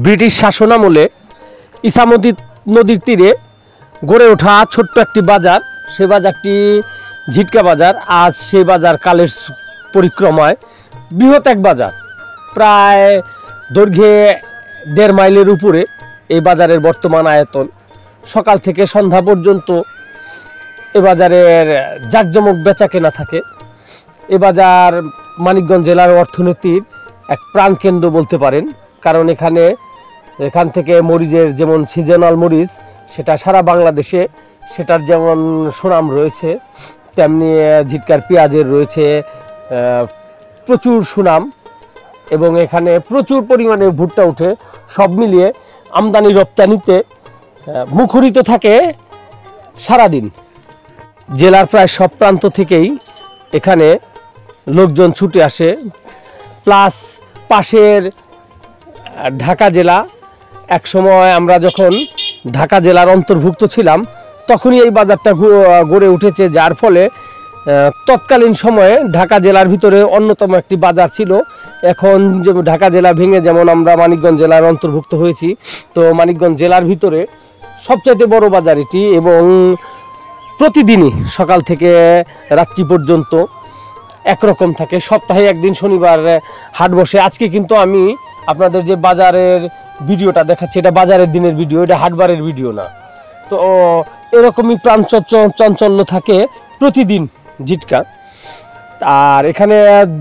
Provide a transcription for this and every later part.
British শাসনামলে ইছামতি নদীর তীরে গড়ে ওঠা ছোট্ট একটি বাজার, সে বাজারটি ঝিটকা বাজার। আজ সেই বাজার কালের পরিক্রমায় বৃহৎ এক বাজার, প্রায় দৈর্ঘ্যে 1.5 মাইলের উপরে এই বাজারের বর্তমান আয়তন। সকাল থেকে সন্ধ্যা পর্যন্ত এ বাজারের জাঁকজমক বেচা কেনা থাকে। এ বাজার মানিকগঞ্জ জেলার অর্থনীতির এক প্রাণকেন্দ্র বলতে পারেন, কারণ এখান থেকে মরিচের যেমন সিজনাল মরিচ সেটা সারা বাংলাদেশে সেটার যেমন সুনাম রয়েছে, তেমনি ঝিটকার পেঁয়াজের রয়েছে প্রচুর সুনাম, এবং এখানে প্রচুর পরিমাণে ভুট্টা ওঠে। সব মিলিয়ে আমদানি রপ্তানিতে মুখরিত থাকে সারাদিন। জেলার প্রায় সব প্রান্ত থেকেই এখানে লোকজন ছুটে আসে, প্লাস পাশের ঢাকা জেলা, এক সময় আমরা যখন ঢাকা জেলার অন্তর্ভুক্ত ছিলাম তখনই এই বাজারটা গড়ে উঠেছে, যার ফলে তৎকালীন সময়ে ঢাকা জেলার ভিতরে অন্যতম একটি বাজার ছিল। এখন যে ঢাকা জেলা ভেঙে যেমন আমরা মানিকগঞ্জ জেলার অন্তর্ভুক্ত হয়েছি, তো মানিকগঞ্জ জেলার ভিতরে সবচাইতে বড় বাজার এটি, এবং প্রতিদিনই সকাল থেকে রাত্রি পর্যন্ত একরকম থাকে। সপ্তাহে একদিন শনিবার হাট বসে। আজকে কিন্তু আমি আপনাদের যে বাজারের ভিডিওটা দেখাচ্ছি এটা বাজারের দিনের ভিডিও, এটা হাটবারের ভিডিও না। তো এরকমই প্রাণ চাঞ্চল্য থাকে প্রতিদিন ঝিটকা। আর এখানে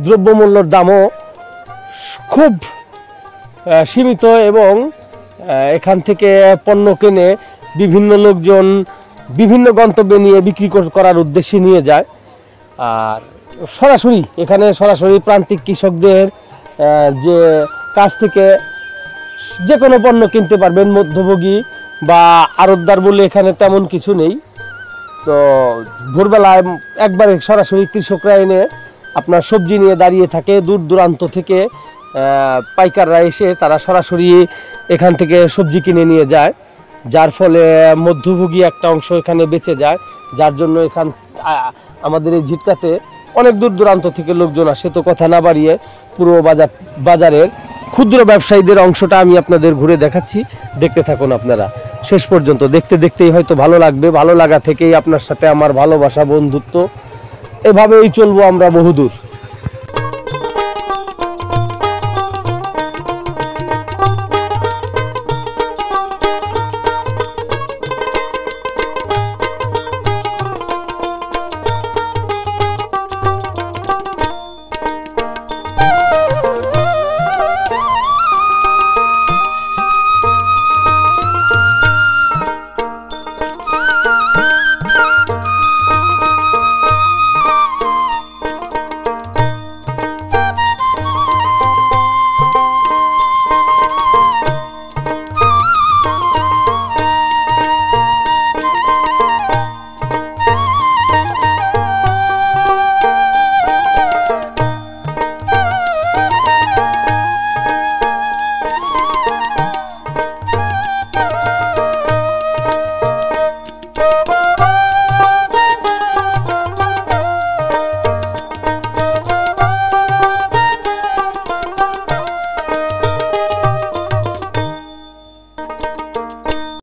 দ্রব্যমূল্যর দামও খুব সীমিত, এবং এখান থেকে পণ্য কিনে বিভিন্ন লোকজন বিভিন্ন গন্তব্যে নিয়ে বিক্রি করার উদ্দেশ্যে নিয়ে যায়। আর সরাসরি প্রান্তিক কৃষকদের যে কাছ থেকে যে কোনো পণ্য কিনতে পারবেন। মধ্যভোগী বা আড়তদার বলে এখানে তেমন কিছু নেই। তো ভোরবেলায় একবারে সরাসরি কৃষকরা এনে আপনার সবজি নিয়ে দাঁড়িয়ে থাকে। দূর দূরান্ত থেকে পাইকাররা এসে তারা সরাসরি এখান থেকে সবজি কিনে নিয়ে যায়, যার ফলে মধ্যভোগী একটা অংশ এখানে বেঁচে যায়। যার জন্য আমাদের এই ঝিটকাতে অনেক দূর দূরান্ত থেকে লোকজন আসে। তো কথা না বাড়িয়ে পুরো বাজারের ক্ষুদ্র ব্যবসায়ীদের অংশটা আমি আপনাদের ঘুরে দেখাচ্ছি, দেখতে থাকুন আপনারা শেষ পর্যন্ত। দেখতে দেখতেই হয়তো ভালো লাগবে, ভালো লাগা থেকেই আপনার সাথে আমার ভালোবাসা, বন্ধুত্ব, এভাবেই চলবো আমরা বহুদূর।